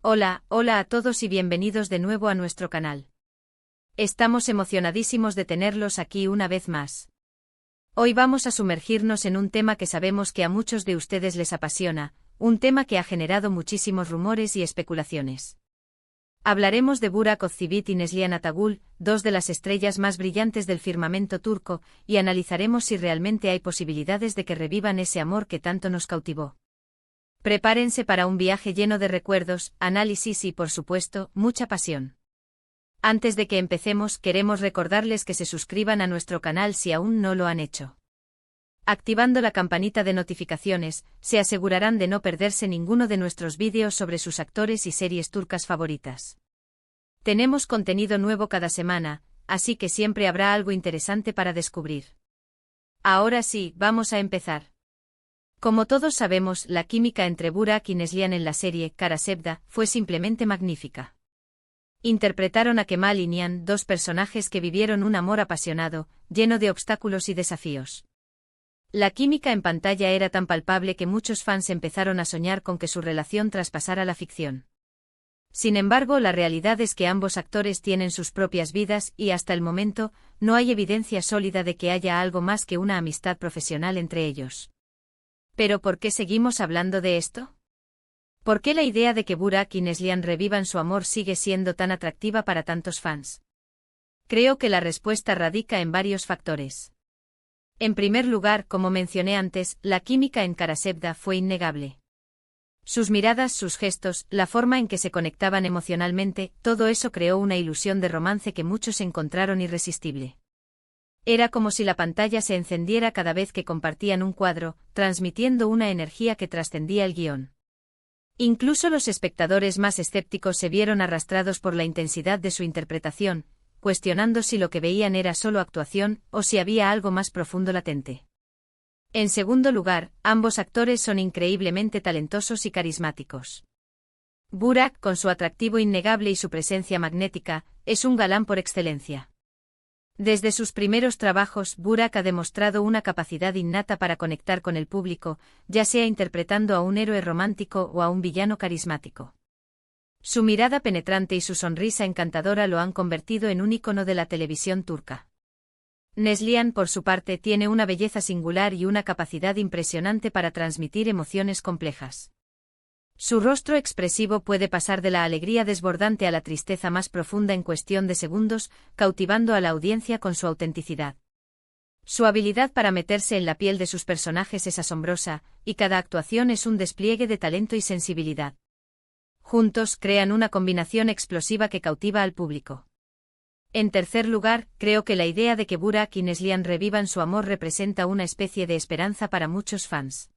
Hola a todos y bienvenidos de nuevo a nuestro canal. Estamos emocionadísimos de tenerlos aquí una vez más. Hoy vamos a sumergirnos en un tema que sabemos que a muchos de ustedes les apasiona, un tema que ha generado muchísimos rumores y especulaciones. Hablaremos de Burak Özçivit y Neslihan Atagül, dos de las estrellas más brillantes del firmamento turco, y analizaremos si realmente hay posibilidades de que revivan ese amor que tanto nos cautivó. Prepárense para un viaje lleno de recuerdos, análisis y, por supuesto, mucha pasión. Antes de que empecemos, queremos recordarles que se suscriban a nuestro canal si aún no lo han hecho. Activando la campanita de notificaciones, se asegurarán de no perderse ninguno de nuestros vídeos sobre sus actores y series turcas favoritas. Tenemos contenido nuevo cada semana, así que siempre habrá algo interesante para descubrir. Ahora sí, vamos a empezar. Como todos sabemos, la química entre Burak y Neslihan en la serie Kara Sevda fue simplemente magnífica. Interpretaron a Kemal y Nihan, dos personajes que vivieron un amor apasionado, lleno de obstáculos y desafíos. La química en pantalla era tan palpable que muchos fans empezaron a soñar con que su relación traspasara la ficción. Sin embargo, la realidad es que ambos actores tienen sus propias vidas y, hasta el momento, no hay evidencia sólida de que haya algo más que una amistad profesional entre ellos. ¿Pero por qué seguimos hablando de esto? ¿Por qué la idea de que Burak y Neslihan revivan su amor sigue siendo tan atractiva para tantos fans? Creo que la respuesta radica en varios factores. En primer lugar, como mencioné antes, la química en Kara Sevda fue innegable. Sus miradas, sus gestos, la forma en que se conectaban emocionalmente, todo eso creó una ilusión de romance que muchos encontraron irresistible. Era como si la pantalla se encendiera cada vez que compartían un cuadro, transmitiendo una energía que trascendía el guión. Incluso los espectadores más escépticos se vieron arrastrados por la intensidad de su interpretación, cuestionando si lo que veían era solo actuación o si había algo más profundo latente. En segundo lugar, ambos actores son increíblemente talentosos y carismáticos. Burak, con su atractivo innegable y su presencia magnética, es un galán por excelencia. Desde sus primeros trabajos, Burak ha demostrado una capacidad innata para conectar con el público, ya sea interpretando a un héroe romántico o a un villano carismático. Su mirada penetrante y su sonrisa encantadora lo han convertido en un ícono de la televisión turca. Neslihan, por su parte, tiene una belleza singular y una capacidad impresionante para transmitir emociones complejas. Su rostro expresivo puede pasar de la alegría desbordante a la tristeza más profunda en cuestión de segundos, cautivando a la audiencia con su autenticidad. Su habilidad para meterse en la piel de sus personajes es asombrosa, y cada actuación es un despliegue de talento y sensibilidad. Juntos crean una combinación explosiva que cautiva al público. En tercer lugar, creo que la idea de que Burak y Neslihan revivan su amor representa una especie de esperanza para muchos fans.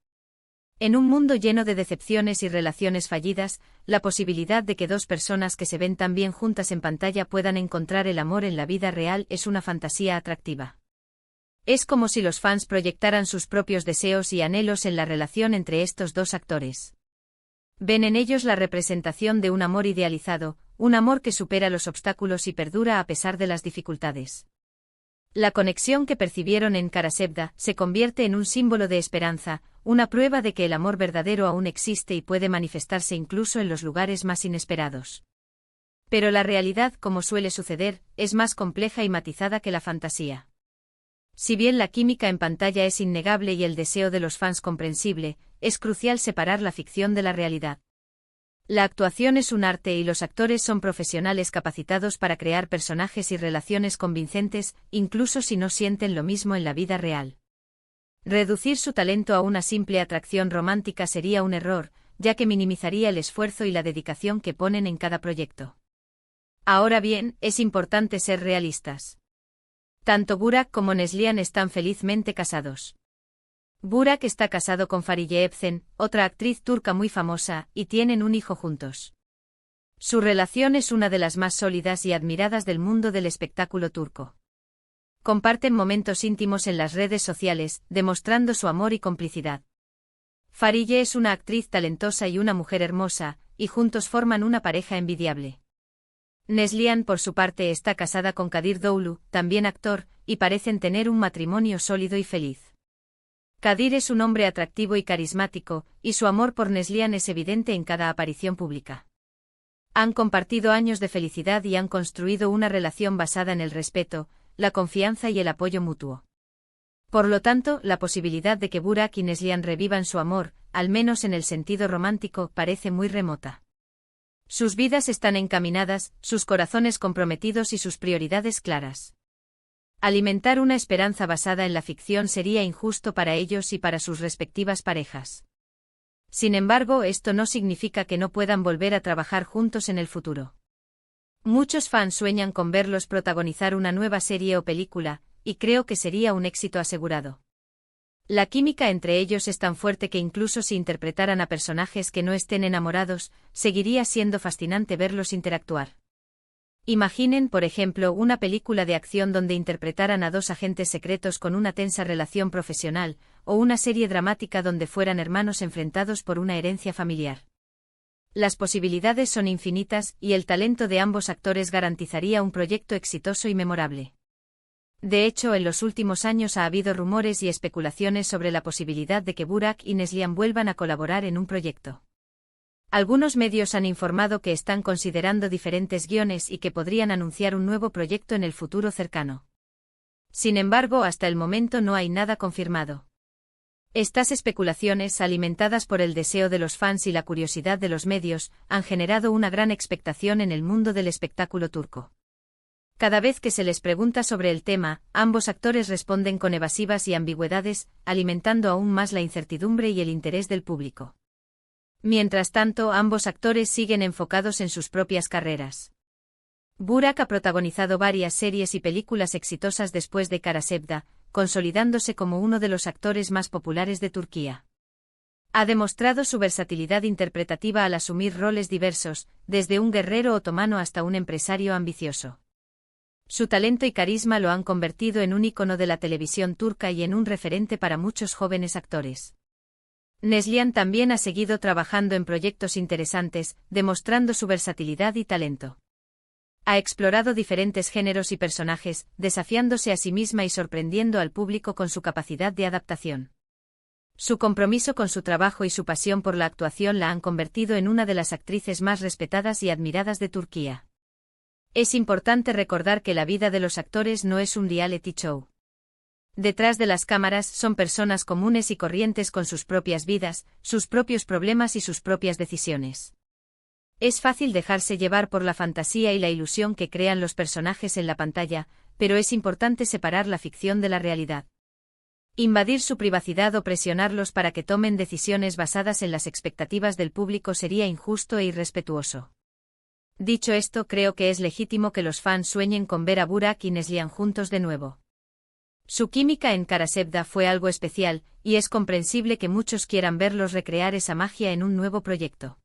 En un mundo lleno de decepciones y relaciones fallidas, la posibilidad de que dos personas que se ven tan bien juntas en pantalla puedan encontrar el amor en la vida real es una fantasía atractiva. Es como si los fans proyectaran sus propios deseos y anhelos en la relación entre estos dos actores. Ven en ellos la representación de un amor idealizado, un amor que supera los obstáculos y perdura a pesar de las dificultades. La conexión que percibieron en Kara Sevda se convierte en un símbolo de esperanza, una prueba de que el amor verdadero aún existe y puede manifestarse incluso en los lugares más inesperados. Pero la realidad, como suele suceder, es más compleja y matizada que la fantasía. Si bien la química en pantalla es innegable y el deseo de los fans comprensible, es crucial separar la ficción de la realidad. La actuación es un arte y los actores son profesionales capacitados para crear personajes y relaciones convincentes, incluso si no sienten lo mismo en la vida real. Reducir su talento a una simple atracción romántica sería un error, ya que minimizaría el esfuerzo y la dedicación que ponen en cada proyecto. Ahora bien, es importante ser realistas. Tanto Burak como Neslihan están felizmente casados. Burak está casado con Fariye Evcen, otra actriz turca muy famosa, y tienen un hijo juntos. Su relación es una de las más sólidas y admiradas del mundo del espectáculo turco. Comparten momentos íntimos en las redes sociales, demostrando su amor y complicidad. Fariye es una actriz talentosa y una mujer hermosa, y juntos forman una pareja envidiable. Neslihan, por su parte, está casada con Kadir Doğulu, también actor, y parecen tener un matrimonio sólido y feliz. Kadir es un hombre atractivo y carismático, y su amor por Neslihan es evidente en cada aparición pública. Han compartido años de felicidad y han construido una relación basada en el respeto, la confianza y el apoyo mutuo. Por lo tanto, la posibilidad de que Burak y Neslihan revivan su amor, al menos en el sentido romántico, parece muy remota. Sus vidas están encaminadas, sus corazones comprometidos y sus prioridades claras. Alimentar una esperanza basada en la ficción sería injusto para ellos y para sus respectivas parejas. Sin embargo, esto no significa que no puedan volver a trabajar juntos en el futuro. Muchos fans sueñan con verlos protagonizar una nueva serie o película, y creo que sería un éxito asegurado. La química entre ellos es tan fuerte que incluso si interpretaran a personajes que no estén enamorados, seguiría siendo fascinante verlos interactuar. Imaginen, por ejemplo, una película de acción donde interpretaran a dos agentes secretos con una tensa relación profesional, o una serie dramática donde fueran hermanos enfrentados por una herencia familiar. Las posibilidades son infinitas, y el talento de ambos actores garantizaría un proyecto exitoso y memorable. De hecho, en los últimos años ha habido rumores y especulaciones sobre la posibilidad de que Burak y Neslihan vuelvan a colaborar en un proyecto. Algunos medios han informado que están considerando diferentes guiones y que podrían anunciar un nuevo proyecto en el futuro cercano. Sin embargo, hasta el momento no hay nada confirmado. Estas especulaciones, alimentadas por el deseo de los fans y la curiosidad de los medios, han generado una gran expectación en el mundo del espectáculo turco. Cada vez que se les pregunta sobre el tema, ambos actores responden con evasivas y ambigüedades, alimentando aún más la incertidumbre y el interés del público. Mientras tanto, ambos actores siguen enfocados en sus propias carreras. Burak ha protagonizado varias series y películas exitosas después de Kara Sevda, consolidándose como uno de los actores más populares de Turquía. Ha demostrado su versatilidad interpretativa al asumir roles diversos, desde un guerrero otomano hasta un empresario ambicioso. Su talento y carisma lo han convertido en un ícono de la televisión turca y en un referente para muchos jóvenes actores. Neslihan también ha seguido trabajando en proyectos interesantes, demostrando su versatilidad y talento. Ha explorado diferentes géneros y personajes, desafiándose a sí misma y sorprendiendo al público con su capacidad de adaptación. Su compromiso con su trabajo y su pasión por la actuación la han convertido en una de las actrices más respetadas y admiradas de Turquía. Es importante recordar que la vida de los actores no es un reality show. Detrás de las cámaras son personas comunes y corrientes con sus propias vidas, sus propios problemas y sus propias decisiones. Es fácil dejarse llevar por la fantasía y la ilusión que crean los personajes en la pantalla, pero es importante separar la ficción de la realidad. Invadir su privacidad o presionarlos para que tomen decisiones basadas en las expectativas del público sería injusto e irrespetuoso. Dicho esto, creo que es legítimo que los fans sueñen con ver a Burak y Neslihan juntos de nuevo. Su química en Kara Sevda fue algo especial, y es comprensible que muchos quieran verlos recrear esa magia en un nuevo proyecto.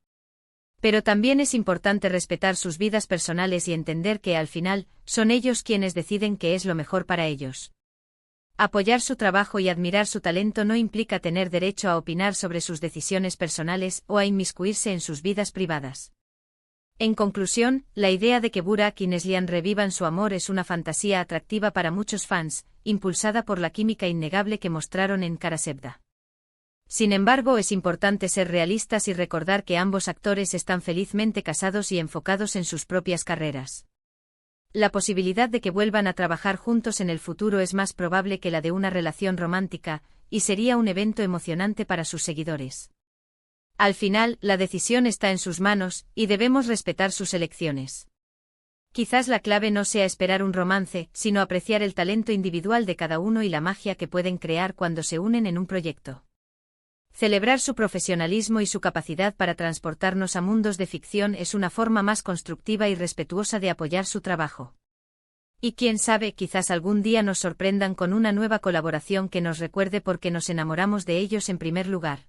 Pero también es importante respetar sus vidas personales y entender que, al final, son ellos quienes deciden qué es lo mejor para ellos. Apoyar su trabajo y admirar su talento no implica tener derecho a opinar sobre sus decisiones personales o a inmiscuirse en sus vidas privadas. En conclusión, la idea de que Burak y Neslihan revivan su amor es una fantasía atractiva para muchos fans, impulsada por la química innegable que mostraron en Kara Sevda. Sin embargo, es importante ser realistas y recordar que ambos actores están felizmente casados y enfocados en sus propias carreras. La posibilidad de que vuelvan a trabajar juntos en el futuro es más probable que la de una relación romántica, y sería un evento emocionante para sus seguidores. Al final, la decisión está en sus manos, y debemos respetar sus elecciones. Quizás la clave no sea esperar un romance, sino apreciar el talento individual de cada uno y la magia que pueden crear cuando se unen en un proyecto. Celebrar su profesionalismo y su capacidad para transportarnos a mundos de ficción es una forma más constructiva y respetuosa de apoyar su trabajo. Y quién sabe, quizás algún día nos sorprendan con una nueva colaboración que nos recuerde por qué nos enamoramos de ellos en primer lugar.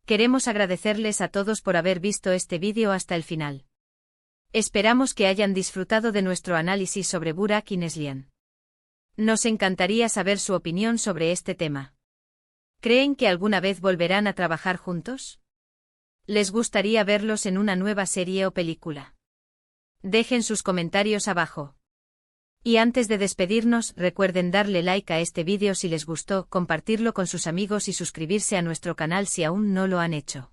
Queremos agradecerles a todos por haber visto este vídeo hasta el final. Esperamos que hayan disfrutado de nuestro análisis sobre Burak y Neslihan. Nos encantaría saber su opinión sobre este tema. ¿Creen que alguna vez volverán a trabajar juntos? ¿Les gustaría verlos en una nueva serie o película? Dejen sus comentarios abajo. Y antes de despedirnos, recuerden darle like a este vídeo si les gustó, compartirlo con sus amigos y suscribirse a nuestro canal si aún no lo han hecho.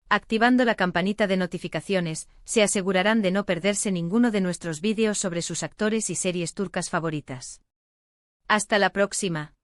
Activando la campanita de notificaciones, se asegurarán de no perderse ninguno de nuestros vídeos sobre sus actores y series turcas favoritas. Hasta la próxima.